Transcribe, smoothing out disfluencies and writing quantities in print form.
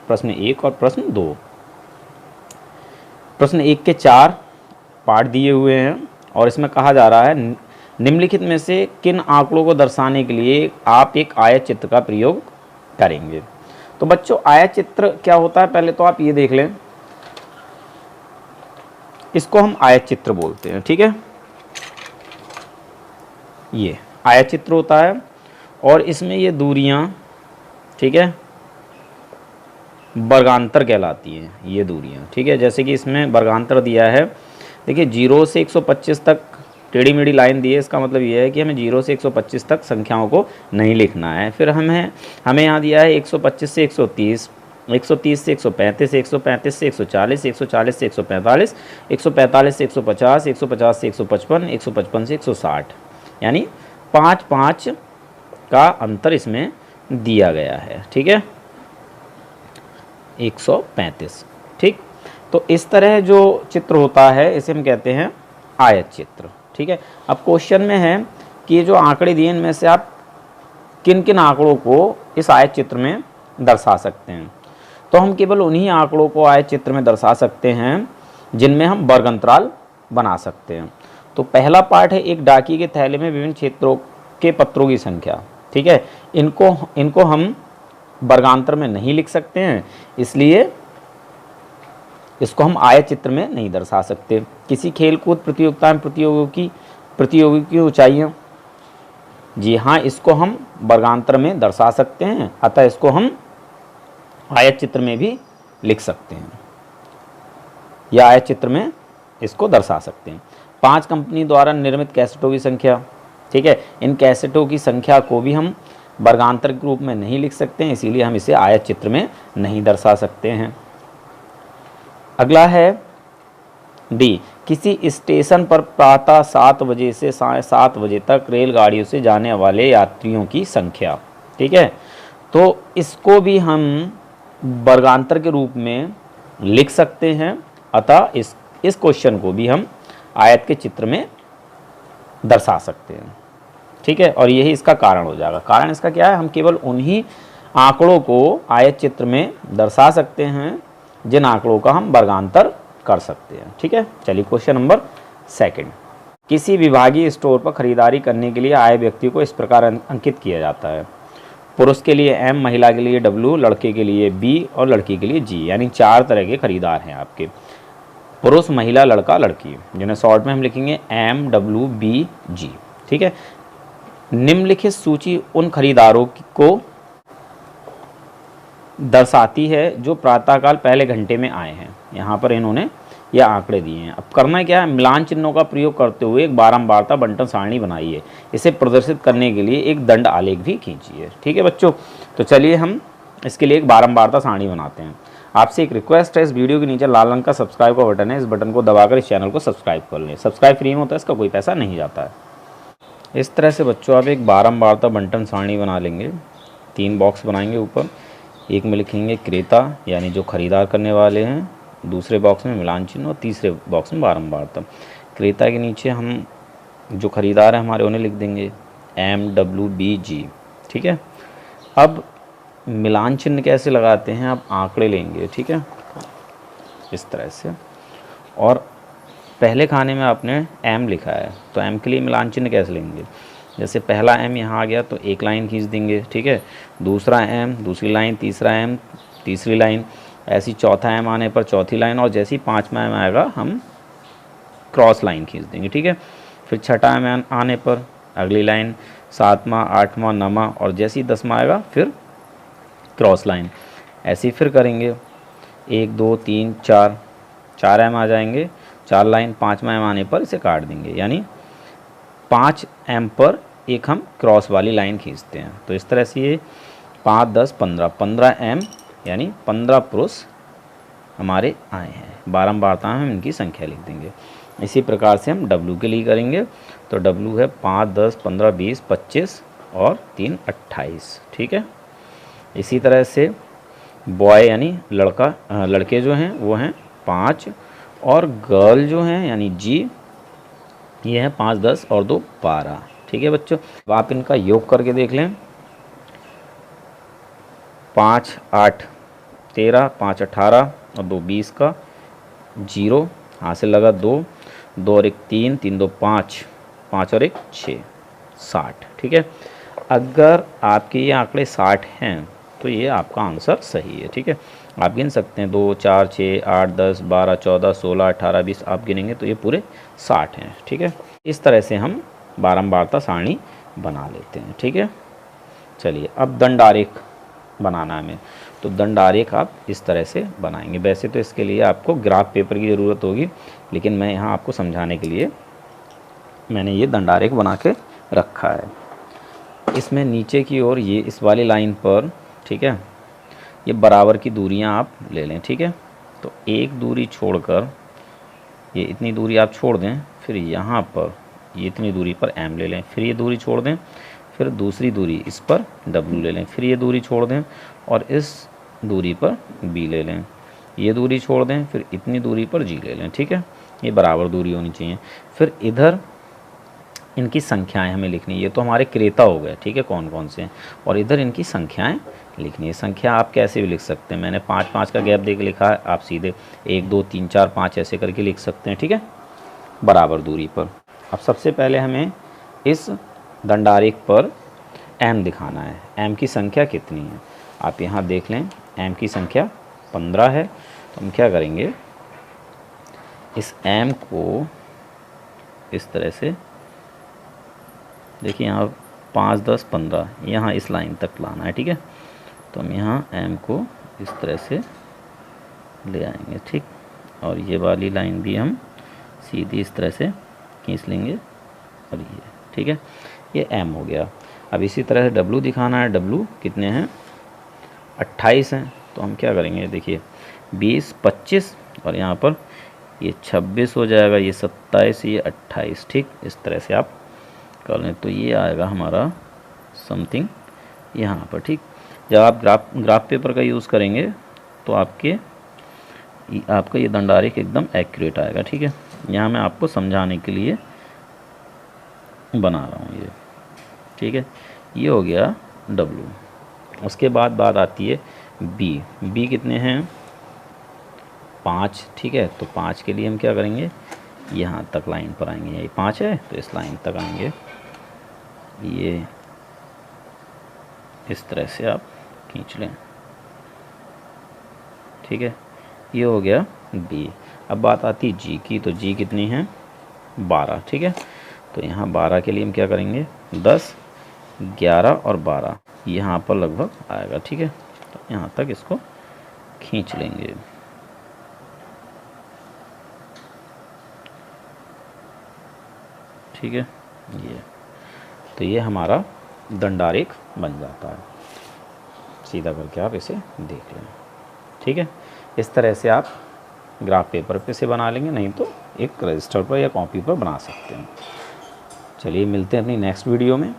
प्रश्न 1 और प्रश्न 2। प्रश्न 1 के 4 पार्ट दिए हुए हैं और इसमें कहा जा रहा है निम्नलिखित में से किन आंकड़ों को दर्शाने के लिए आप एक आयत चित्र का प्रयोग करेंगे। तो बच्चों आयत चित्र क्या होता है पहले तो आप ये देख लें, इसको हम आयत चित्र बोलते हैं, ठीक है। ये आयत चित्र होता है और इसमें ये दूरियां, ठीक है, वर्गांतर कहलाती हैं ये दूरियां, ठीक है। जैसे कि इसमें वर्गांतर दिया है, देखिए 0 से 125 तक टेढ़ी मेढ़ी लाइन दी है, इसका मतलब ये है कि हमें 0 से 125 तक संख्याओं को नहीं लिखना है। फिर हमें यहाँ दिया है 125 से 130, 130 से 135, 135 से 140, 140 से 145, 145 से 150, 150 से 155, 155 से 160, यानी 5-5 का अंतर इसमें दिया गया है, ठीक है, 135, ठीक। तो इस तरह जो चित्र होता है इसे हम कहते हैं आयत चित्र, ठीक है। अब क्वेश्चन में है कि ये जो आंकड़े दिए इनमें से आप किन किन आंकड़ों को इस आयत चित्र में दर्शा सकते हैं। तो हम केवल उन्हीं आंकड़ों को आयत चित्र में दर्शा सकते हैं जिनमें हम वर्ग अंतराल बना सकते हैं। तो पहला पार्ट है एक डाकिए के थैले में विभिन्न क्षेत्रों के पत्रों की संख्या, ठीक है। इनको हम वर्गांतर में नहीं लिख सकते हैं, इसलिए इसको हम आयत चित्र में नहीं दर्शा सकते। किसी खेल कूद प्रतियोगिता में प्रतियोगी की ऊंचाइयाँ, जी हाँ, इसको हम वर्गांतर में दर्शा सकते हैं, अतः इसको हम आयत चित्र में भी लिख सकते हैं या आयत चित्र में इसको दर्शा सकते हैं। 5 कंपनी द्वारा निर्मित कैसेटों की संख्या, ठीक है, इन कैसेटों की संख्या को भी हम वर्गांतर के रूप में नहीं लिख सकते हैं, इसीलिए हम इसे आयत चित्र में नहीं दर्शा सकते हैं। अगला है डी, किसी स्टेशन पर प्रातः 7 बजे से साढ़े 7 बजे तक रेलगाड़ियों से जाने वाले यात्रियों की संख्या, ठीक है। तो इसको भी हम वर्गांतर के रूप में लिख सकते हैं, अतः इस क्वेश्चन को भी हम आयत के चित्र में दर्शा सकते हैं, ठीक है। और यही इसका कारण हो जाएगा। कारण इसका क्या है, हम केवल उन्हीं आंकड़ों को आयत चित्र में दर्शा सकते हैं जिन आंकड़ों का हम वर्गांतर कर सकते हैं, ठीक है। चलिए क्वेश्चन नंबर 2। किसी विभागीय स्टोर पर खरीदारी करने के लिए आए व्यक्ति को इस प्रकार अंकित किया जाता है। पुरुष के लिए M, महिला के लिए W, लड़के के लिए B और लड़की के लिए G, यानी 4 तरह के खरीदार हैं आपके, पुरुष, महिला, लड़का, लड़की, जिन्हें शॉर्ट में हम लिखेंगे M, W, B, G, ठीक है। निम्नलिखित सूची उन खरीदारों को दर्शाती है जो प्रातःकाल पहले घंटे में आए हैं। यहाँ पर इन्होंने यह आंकड़े दिए हैं। अब करना क्या है, मिलान चिन्हों का प्रयोग करते हुए एक बारंबारता बंटन सारणी बनाइए। इसे प्रदर्शित करने के लिए एक दंड आलेख भी खींचिए, ठीक है बच्चों। तो चलिए हम इसके लिए एक बारंबारता सारणी बनाते हैं। आपसे एक रिक्वेस्ट है, इस वीडियो के नीचे लाल रंग का सब्सक्राइब का बटन है, इस बटन को दबाकर इस चैनल को सब्सक्राइब कर लें। सब्सक्राइब फ्री में होता है, इसका कोई पैसा नहीं जाता है। इस तरह से बच्चों आप एक बारंबारता बंटन सारणी बना लेंगे। 3 बॉक्स बनाएंगे ऊपर, एक में लिखेंगे क्रेता यानी जो खरीदार करने वाले हैं, दूसरे बॉक्स में मिलान चिन्ह और तीसरे बॉक्स में बारंबारता। क्रेता के नीचे हम जो खरीदार हैं हमारे उन्हें लिख देंगे M, W, B, G, ठीक है। अब मिलान चिन्ह कैसे लगाते हैं, आप आंकड़े लेंगे, ठीक है, इस तरह से, और पहले खाने में आपने M लिखा है तो M के लिए मिलान चिन्ह कैसे लेंगे, जैसे पहला M यहाँ आ गया तो एक लाइन खींच देंगे, ठीक है, दूसरा M दूसरी लाइन, तीसरा M तीसरी लाइन, ऐसी चौथा M आने पर चौथी लाइन, और जैसे ही 5वां M आएगा हम क्रॉस लाइन खींच देंगे, ठीक है। फिर छठा M आने पर अगली लाइन, 7वां, 8वां, 9वां, और जैसे ही 10वां आएगा फिर क्रॉस लाइन, ऐसे ही फिर करेंगे। 1 2 3 4 M आ जाएंगे, 4 लाइन, 5वां M आने पर इसे काट देंगे, यानी 5 M पर एक हम क्रॉस वाली लाइन खींचते हैं। तो इस तरह से ये 5 10 15 M यानी 15 पुरुष हमारे आए हैं। बारंबारता हम इनकी संख्या लिख देंगे। इसी प्रकार से हम W के लिए करेंगे, तो W है 5 10 15 20 25 और 3 28, ठीक है। इसी तरह से बॉय यानी लड़के जो हैं वो हैं 5, और गर्ल जो हैं यानी G ये है 5 10 और 2 12, ठीक है बच्चों। अब आप इनका योग करके देख लें, 5 8 13, 5 18 और 2 20 का 0, हाथ से लगा 2, 2 और 1 3, 3 2 5, 5 और 1 6, 60। ठीक है, अगर आपके ये आंकड़े 60 हैं तो ये आपका आंसर सही है। ठीक है, आप गिन सकते हैं 2 4 6 8 10 12 14 16 18 20, आप गिनेंगे तो ये पूरे 60 हैं। ठीक है, इस तरह से हम बारंबारता सारणी बना लेते हैं। ठीक है, चलिए अब दंड आरेख बनाना है हमें, तो दंड आरेख आप इस तरह से बनाएंगे। वैसे तो इसके लिए आपको ग्राफ पेपर की ज़रूरत होगी, लेकिन मैं यहाँ आपको समझाने के लिए मैंने ये दंड आरेख बना के रखा है। इसमें नीचे की ओर ये इस वाली लाइन पर, ठीक है, ये बराबर की दूरियां आप ले लें। ठीक है, तो एक दूरी छोड़कर ये इतनी दूरी आप छोड़ दें, फिर यहाँ पर ये इतनी दूरी पर m ले लें, फिर ये दूरी छोड़ दें, फिर दूसरी दूरी इस पर w ले लें, फिर ये दूरी छोड़ दें और इस दूरी पर b ले लें, ये दूरी छोड़ दें, फिर इतनी दूरी पर g ले लें। ठीक है, ये बराबर दूरी होनी चाहिए। फिर इधर इनकी संख्याएं हमें लिखनी है, ये तो हमारे क्रेता हो गए। ठीक है, कौन कौन से हैं, और इधर इनकी संख्याएं लिखनी है। संख्या आप कैसे भी लिख सकते हैं, मैंने 5 5 का गैप दे के लिखा है, आप सीधे 1 2 3 4 5 ऐसे करके लिख सकते हैं। ठीक है, बराबर दूरी पर। अब सबसे पहले हमें इस दंडारेख पर m दिखाना है। m की संख्या कितनी है आप यहाँ देख लें, m की संख्या 15 है। तो हम क्या करेंगे, इस m को इस तरह से देखिए, यहाँ 5 10 15 यहाँ इस लाइन तक लाना है। ठीक है, तो हम यहाँ m को इस तरह से ले आएंगे। ठीक, और ये वाली लाइन भी हम सीधी इस तरह से खींच लेंगे और ये, ठीक है, ये m हो गया। अब इसी तरह से w दिखाना है। w कितने हैं, 28 हैं। तो हम क्या करेंगे, देखिए 20 25 और यहाँ पर ये 26 हो जाएगा, ये 27, ये 28। ठीक, इस तरह से आप कर लें तो ये आएगा हमारा समथिंग यहाँ पर। ठीक, जब आप ग्राफ पेपर का यूज़ करेंगे तो आपका ये दंडारेख एकदम एक्यूरेट आएगा। ठीक है, यहाँ मैं आपको समझाने के लिए बना रहा हूँ ये। ठीक है, ये हो गया W। उसके बाद बात आती है B कितने हैं, 5। ठीक है, तो 5 के लिए हम क्या करेंगे, यहाँ तक लाइन पर आएंगे। ये 5 है तो इस लाइन तक आएंगे, ये इस तरह से आप खींच लें। ठीक है, ये हो गया B। अब बात आती है G की, तो G कितनी है, 12। ठीक है, तो यहाँ 12 के लिए हम क्या करेंगे, 10 11 और 12 यहाँ पर लगभग आएगा। ठीक है, तो यहाँ तक इसको खींच लेंगे। ठीक है, तो ये हमारा दंडारेख बन जाता है। सीधा करके आप इसे देख लें। ठीक है, इस तरह से आप ग्राफ पेपर पे से बना लेंगे, नहीं तो एक रजिस्टर पर या कॉपी पर बना सकते हैं। चलिए मिलते हैं अपनी नेक्स्ट वीडियो में।